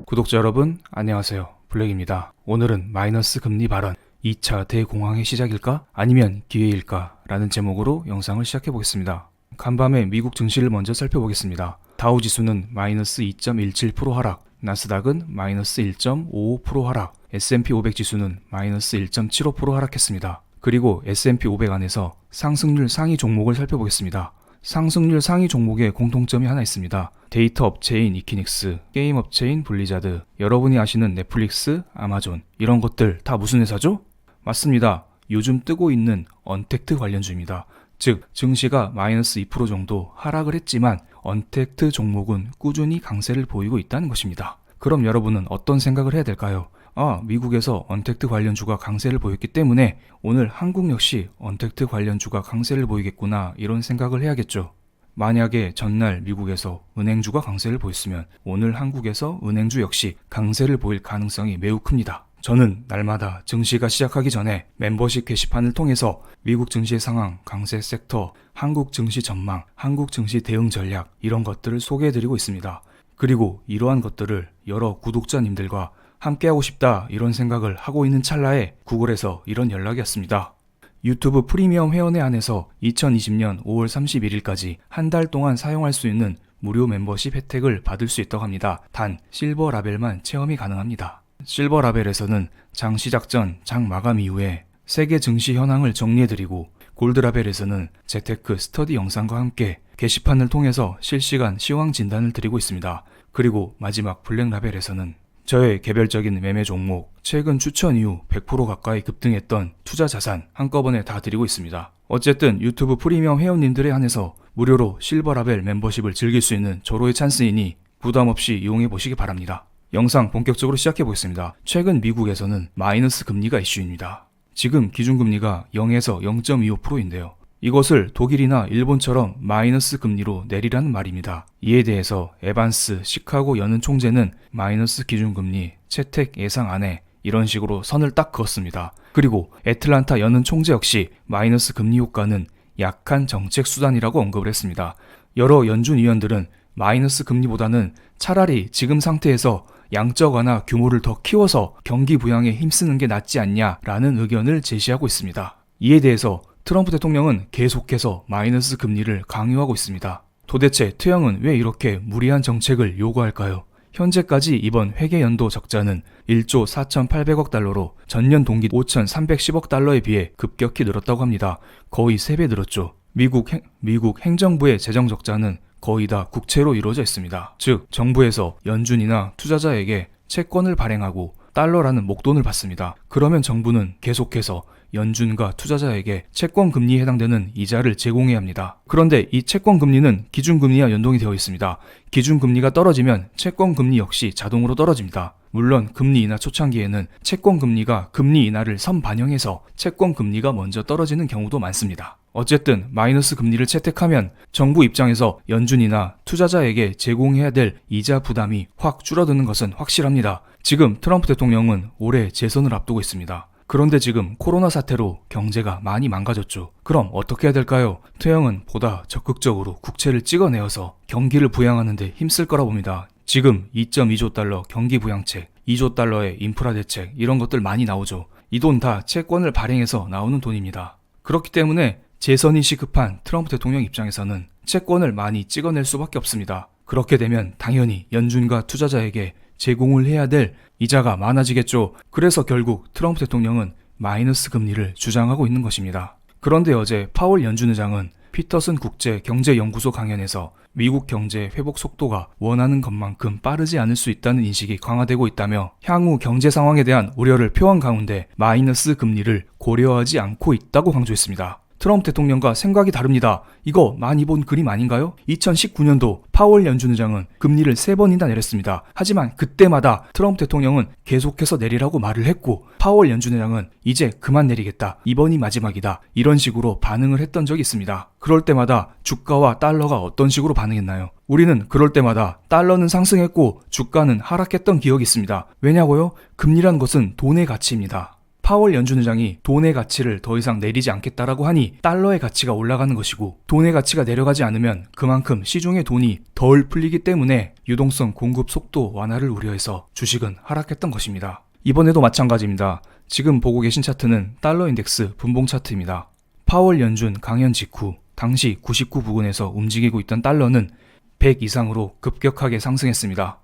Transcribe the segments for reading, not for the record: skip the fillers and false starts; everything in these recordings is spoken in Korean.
구독자 여러분 안녕하세요. 블랙입니다. 오늘은 마이너스 금리 발언 2차 대공황의 시작일까? 아니면 기회일까? 라는 제목으로 영상을 시작해 보겠습니다. 간밤에 미국 증시를 먼저 살펴보겠습니다. 다우지수는 마이너스 2.17% 하락, 나스닥은 마이너스 1.55% 하락, S&P 500 지수는 마이너스 1.75% 하락했습니다. 그리고 S&P 500 안에서 상승률 상위 종목을 살펴보겠습니다. 상승률 상위 종목에 공통점이 하나 있습니다. 데이터 업체인 이키닉스, 게임 업체인 블리자드, 여러분이 아시는 넷플릭스, 아마존 이런 것들 다 무슨 회사죠? 맞습니다. 요즘 뜨고 있는 언택트 관련주입니다. 즉 증시가 마이너스 2% 정도 하락을 했지만 언택트 종목은 꾸준히 강세를 보이고 있다는 것입니다. 그럼 여러분은 어떤 생각을 해야 될까요? 미국에서 언택트 관련주가 강세를 보였기 때문에 오늘 한국 역시 언택트 관련주가 강세를 보이겠구나 이런 생각을 해야겠죠. 만약에 전날 미국에서 은행주가 강세를 보였으면 오늘 한국에서 은행주 역시 강세를 보일 가능성이 매우 큽니다. 저는 날마다 증시가 시작하기 전에 멤버십 게시판을 통해서 미국 증시의 상황, 강세 섹터, 한국 증시 전망, 한국 증시 대응 전략 이런 것들을 소개해드리고 있습니다. 그리고 이러한 것들을 여러 구독자님들과 함께하고 싶다 이런 생각을 하고 있는 찰나에 구글에서 이런 연락이 왔습니다. 유튜브 프리미엄 회원에 한해서 2020년 5월 31일까지 한 달 동안 사용할 수 있는 무료 멤버십 혜택을 받을 수 있다고 합니다. 단 실버 라벨만 체험이 가능합니다. 실버 라벨에서는 장 시작 전, 장 마감 이후에 세계 증시 현황을 정리해드리고 골드 라벨에서는 재테크 스터디 영상과 함께 게시판을 통해서 실시간 시황 진단을 드리고 있습니다. 그리고 마지막 블랙 라벨에서는 저의 개별적인 매매 종목, 최근 추천 이후 100% 가까이 급등했던 투자 자산 한꺼번에 다 드리고 있습니다. 어쨌든 유튜브 프리미엄 회원님들에 한해서 무료로 실버 라벨 멤버십을 즐길 수 있는 절호의 찬스이니 부담 없이 이용해 보시기 바랍니다. 영상 본격적으로 시작해 보겠습니다. 최근 미국에서는 마이너스 금리가 이슈입니다. 지금 기준금리가 0에서 0.25%인데요. 이것을 독일이나 일본처럼 마이너스 금리로 내리라는 말입니다. 이에 대해서 에반스 시카고 연은 총재는 마이너스 기준금리 채택 예상 안에 이런 식으로 선을 딱 그었습니다. 그리고 애틀란타 연은 총재 역시 마이너스 금리 효과는 약한 정책 수단이라고 언급을 했습니다. 여러 연준 위원들은 마이너스 금리보다는 차라리 지금 상태에서 양적 완화 규모를 더 키워서 경기 부양에 힘쓰는 게 낫지 않냐라는 의견을 제시하고 있습니다. 이에 대해서 트럼프 대통령은 계속해서 마이너스 금리를 강요하고 있습니다. 도대체 트럼프는 왜 이렇게 무리한 정책을 요구할까요? 현재까지 이번 회계 연도 적자는 1조 4,800억 달러로 전년 동기 5,310억 달러에 비해 급격히 늘었다고 합니다. 거의 3배 늘었죠. 미국 행정부의 재정 적자는 거의 다 국채로 이루어져 있습니다. 즉 정부에서 연준이나 투자자에게 채권을 발행하고 달러라는 목돈을 받습니다. 그러면 정부는 계속해서 연준과 투자자에게 채권 금리에 해당되는 이자를 제공해야 합니다. 그런데 이 채권 금리는 기준금리와 연동이 되어 있습니다. 기준금리가 떨어지면 채권 금리 역시 자동으로 떨어집니다. 물론 금리 인하 초창기에는 채권 금리가 금리 인하를 선반영해서 채권 금리가 먼저 떨어지는 경우도 많습니다. 어쨌든 마이너스 금리를 채택하면 정부 입장에서 연준이나 투자자에게 제공해야 될 이자 부담이 확 줄어드는 것은 확실합니다. 지금 트럼프 대통령은 올해 재선을 앞두고 있습니다. 그런데 지금 코로나 사태로 경제가 많이 망가졌죠. 그럼 어떻게 해야 될까요? 트럼프는 보다 적극적으로 국채를 찍어내어서 경기를 부양하는 데 힘쓸 거라 봅니다. 지금 2.2조 달러 경기 부양책, 2조 달러의 인프라 대책 이런 것들 많이 나오죠. 이 돈 다 채권을 발행해서 나오는 돈입니다. 그렇기 때문에 재선이 시급한 트럼프 대통령 입장에서는 채권을 많이 찍어낼 수밖에 없습니다. 그렇게 되면 당연히 연준과 투자자에게 제공을 해야 될 이자가 많아지겠죠. 그래서 결국 트럼프 대통령은 마이너스 금리를 주장하고 있는 것입니다. 그런데 어제 파월 연준 의장은 피터슨 국제경제연구소 강연에서 미국 경제 회복 속도가 원하는 것만큼 빠르지 않을 수 있다는 인식이 강화되고 있다며 향후 경제 상황에 대한 우려를 표한 가운데 마이너스 금리를 고려하지 않고 있다고 강조했습니다. 트럼프 대통령과 생각이 다릅니다. 이거 많이 본 그림 아닌가요? 2019년도 파월 연준 의장은 금리를 3번이나 내렸습니다. 하지만 그때마다 트럼프 대통령은 계속해서 내리라고 말을 했고 파월 연준 의장은 이제 그만 내리겠다. 이번이 마지막이다. 이런 식으로 반응을 했던 적이 있습니다. 그럴 때마다 주가와 달러가 어떤 식으로 반응했나요? 우리는 그럴 때마다 달러는 상승했고 주가는 하락했던 기억이 있습니다. 왜냐고요? 금리란 것은 돈의 가치입니다. 파월 연준 의장이 돈의 가치를 더 이상 내리지 않겠다라고 하니 달러의 가치가 올라가는 것이고, 돈의 가치가 내려가지 않으면 그만큼 시중의 돈이 덜 풀리기 때문에 유동성 공급 속도 완화를 우려해서 주식은 하락했던 것입니다. 이번에도 마찬가지입니다. 지금 보고 계신 차트는 달러 인덱스 분봉 차트입니다. 파월 연준 강연 직후 당시 99 부근에서 움직이고 있던 달러는 100 이상으로 급격하게 상승했습니다.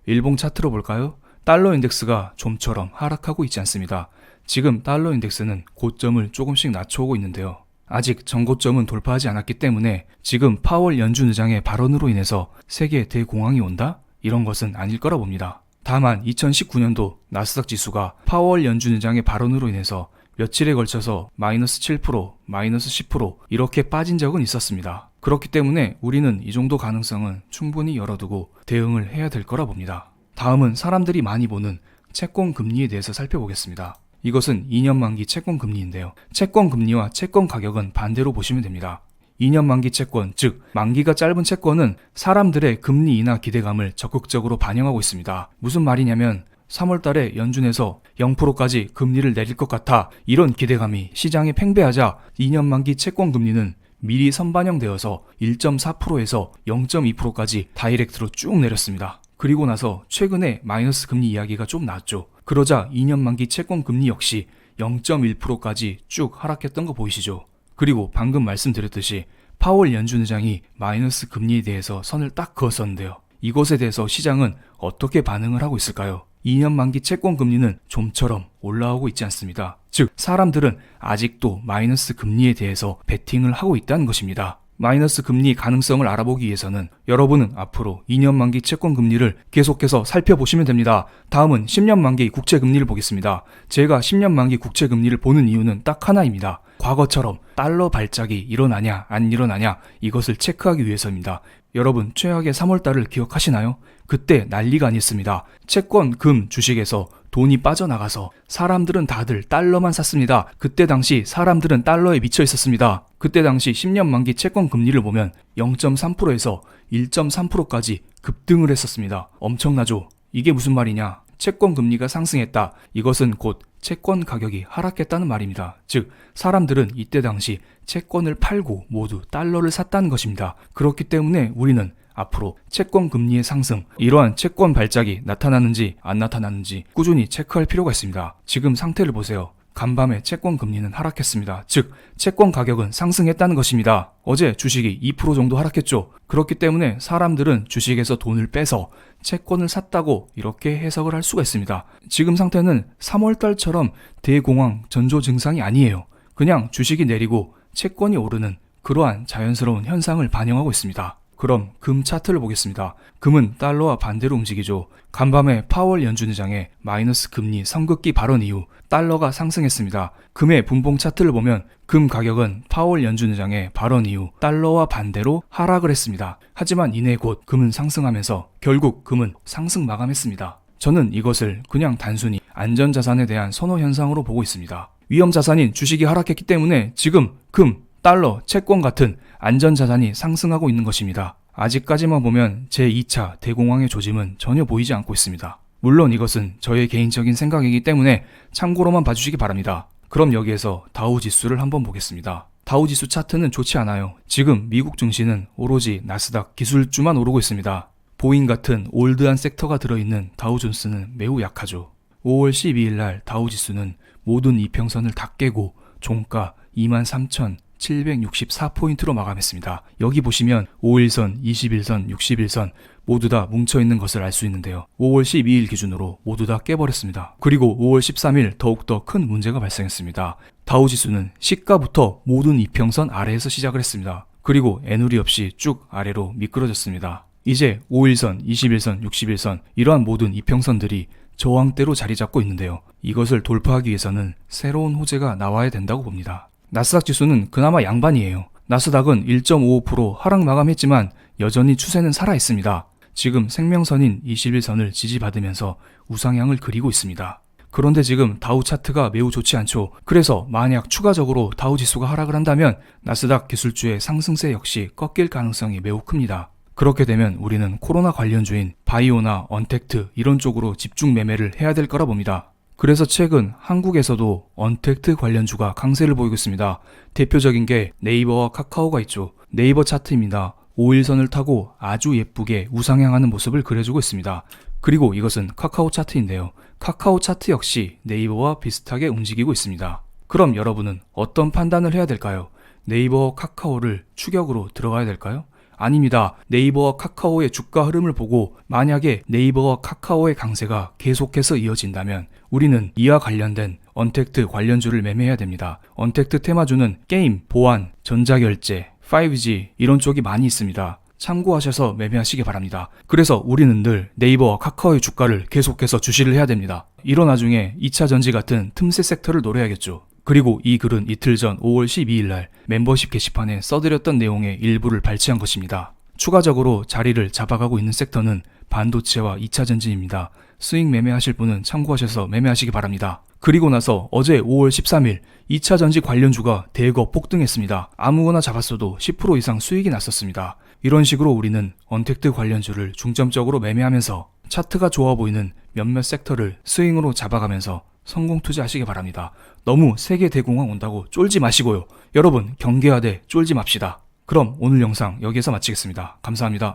일봉 차트로 볼까요? 달러 인덱스가 좀처럼 하락하고 있지 않습니다. 지금 달러 인덱스는 고점을 조금씩 낮춰오고 있는데요. 아직 전고점은 돌파하지 않았기 때문에 지금 파월 연준 의장의 발언으로 인해서 세계 대공황이 온다? 이런 것은 아닐 거라 봅니다. 다만 2019년도 나스닥 지수가 파월 연준 의장의 발언으로 인해서 며칠에 걸쳐서 마이너스 7%, 마이너스 10% 이렇게 빠진 적은 있었습니다. 그렇기 때문에 우리는 이 정도 가능성은 충분히 열어두고 대응을 해야 될 거라 봅니다. 다음은 사람들이 많이 보는 채권 금리에 대해서 살펴보겠습니다. 이것은 2년 만기 채권 금리인데요. 채권 금리와 채권 가격은 반대로 보시면 됩니다. 2년 만기 채권, 즉 만기가 짧은 채권은 사람들의 금리 인하 기대감을 적극적으로 반영하고 있습니다. 무슨 말이냐면 3월 달에 연준에서 0%까지 금리를 내릴 것 같아, 이런 기대감이 시장에 팽배하자 2년 만기 채권 금리는 미리 선반영되어서 1.4%에서 0.2%까지 다이렉트로 쭉 내렸습니다. 그리고 나서 최근에 마이너스 금리 이야기가 좀 나왔죠. 그러자 2년 만기 채권 금리 역시 0.1%까지 쭉 하락했던 거 보이시죠? 그리고 방금 말씀드렸듯이 파월 연준 의장이 마이너스 금리에 대해서 선을 딱 그었었는데요. 이것에 대해서 시장은 어떻게 반응을 하고 있을까요? 2년 만기 채권 금리는 좀처럼 올라오고 있지 않습니다. 즉, 사람들은 아직도 마이너스 금리에 대해서 베팅을 하고 있다는 것입니다. 마이너스 금리 가능성을 알아보기 위해서는 여러분은 앞으로 2년 만기 채권 금리를 계속해서 살펴보시면 됩니다. 다음은 10년 만기 국채 금리를 보겠습니다. 제가 10년 만기 국채 금리를 보는 이유는 딱 하나입니다. 과거처럼 달러 발작이 일어나냐 안 일어나냐 이것을 체크하기 위해서입니다. 여러분, 최악의 3월달을 기억하시나요? 그때 난리가 아니었습니다. 채권, 금, 주식에서 돈이 빠져나가서 사람들은 다들 달러만 샀습니다. 그때 당시 사람들은 달러에 미쳐 있었습니다. 그때 당시 10년 만기 채권 금리를 보면 0.3%에서 1.3%까지 급등을 했었습니다. 엄청나죠? 이게 무슨 말이냐? 채권 금리가 상승했다. 이것은 곧 채권 가격이 하락했다는 말입니다. 즉, 사람들은 이때 당시 채권을 팔고 모두 달러를 샀다는 것입니다. 그렇기 때문에 우리는 앞으로 채권 금리의 상승, 이러한 채권 발작이 나타나는지 안 나타나는지 꾸준히 체크할 필요가 있습니다. 지금 상태를 보세요. 간밤에 채권 금리는 하락했습니다. 즉, 채권 가격은 상승했다는 것입니다. 어제 주식이 2% 정도 하락했죠. 그렇기 때문에 사람들은 주식에서 돈을 빼서 채권을 샀다고 이렇게 해석을 할 수가 있습니다. 지금 상태는 3월달처럼 대공황 전조 증상이 아니에요. 그냥 주식이 내리고 채권이 오르는 그러한 자연스러운 현상을 반영하고 있습니다. 그럼 금 차트를 보겠습니다. 금은 달러와 반대로 움직이죠. 간밤에 파월 연준 의장의 마이너스 금리 선긋기 발언 이후 달러가 상승했습니다. 금의 분봉 차트를 보면 금 가격은 파월 연준 의장의 발언 이후 달러와 반대로 하락을 했습니다. 하지만 이내 곧 금은 상승하면서 결국 금은 상승 마감했습니다. 저는 이것을 그냥 단순히 안전자산에 대한 선호 현상으로 보고 있습니다. 위험자산인 주식이 하락했기 때문에 지금 금, 달러, 채권 같은 안전자산이 상승하고 있는 것입니다. 아직까지만 보면 제2차 대공황의 조짐은 전혀 보이지 않고 있습니다. 물론 이것은 저의 개인적인 생각이기 때문에 참고로만 봐주시기 바랍니다. 그럼 여기에서 다우 지수를 한번 보겠습니다. 다우 지수 차트는 좋지 않아요. 지금 미국 증시는 오로지 나스닥 기술주만 오르고 있습니다. 보잉 같은 올드한 섹터가 들어있는 다우존스는 매우 약하죠. 5월 12일 날 다우 지수는 모든 이평선을 다 깨고 종가 23,764포인트로 마감했습니다. 여기 보시면 5일선, 21선, 61선 모두 다 뭉쳐있는 것을 알 수 있는데요. 5월 12일 기준으로 모두 다 깨버렸습니다. 그리고 5월 13일 더욱더 큰 문제가 발생했습니다. 다우지수는 시가부터 모든 이평선 아래에서 시작을 했습니다. 그리고 애누리 없이 쭉 아래로 미끄러졌습니다. 이제 5일선, 21선, 61선 이러한 모든 이평선들이 저항대로 자리 잡고 있는데요. 이것을 돌파하기 위해서는 새로운 호재가 나와야 된다고 봅니다. 나스닥 지수는 그나마 양반이에요. 나스닥은 1.55% 하락 마감했지만 여전히 추세는 살아있습니다. 지금 생명선인 21선을 지지받으면서 우상향을 그리고 있습니다. 그런데 지금 다우 차트가 매우 좋지 않죠. 그래서 만약 추가적으로 다우 지수가 하락을 한다면 나스닥 기술주의 상승세 역시 꺾일 가능성이 매우 큽니다. 그렇게 되면 우리는 코로나 관련주인 바이오나 언택트 이런 쪽으로 집중 매매를 해야 될 거라 봅니다. 그래서 최근 한국에서도 언택트 관련주가 강세를 보이고 있습니다. 대표적인 게 네이버와 카카오가 있죠. 네이버 차트입니다. 5일선을 타고 아주 예쁘게 우상향하는 모습을 그려주고 있습니다. 그리고 이것은 카카오 차트인데요. 카카오 차트 역시 네이버와 비슷하게 움직이고 있습니다. 그럼 여러분은 어떤 판단을 해야 될까요? 네이버와 카카오를 추격으로 들어가야 될까요? 아닙니다. 네이버와 카카오의 주가 흐름을 보고 만약에 네이버와 카카오의 강세가 계속해서 이어진다면 우리는 이와 관련된 언택트 관련주를 매매해야 됩니다. 언택트 테마주는 게임, 보안, 전자결제, 5G 이런 쪽이 많이 있습니다. 참고하셔서 매매하시기 바랍니다. 그래서 우리는 늘 네이버와 카카오의 주가를 계속해서 주시를 해야 됩니다. 이런 와중에 2차전지 같은 틈새 섹터를 노려야겠죠. 그리고 이 글은 이틀 전 5월 12일 날 멤버십 게시판에 써드렸던 내용의 일부를 발췌한 것입니다. 추가적으로 자리를 잡아가고 있는 섹터는 반도체와 2차전지입니다. 스윙 매매하실 분은 참고하셔서 매매하시기 바랍니다. 그리고 나서 어제 5월 13일 2차전지 관련주가 대거 폭등했습니다. 아무거나 잡았어도 10% 이상 수익이 났었습니다. 이런 식으로 우리는 언택트 관련주를 중점적으로 매매하면서 차트가 좋아 보이는 몇몇 섹터를 스윙으로 잡아가면서 성공 투자하시기 바랍니다. 너무 세계 대공황 온다고 쫄지 마시고요. 여러분 경계하되 쫄지 맙시다. 그럼 오늘 영상 여기에서 마치겠습니다. 감사합니다.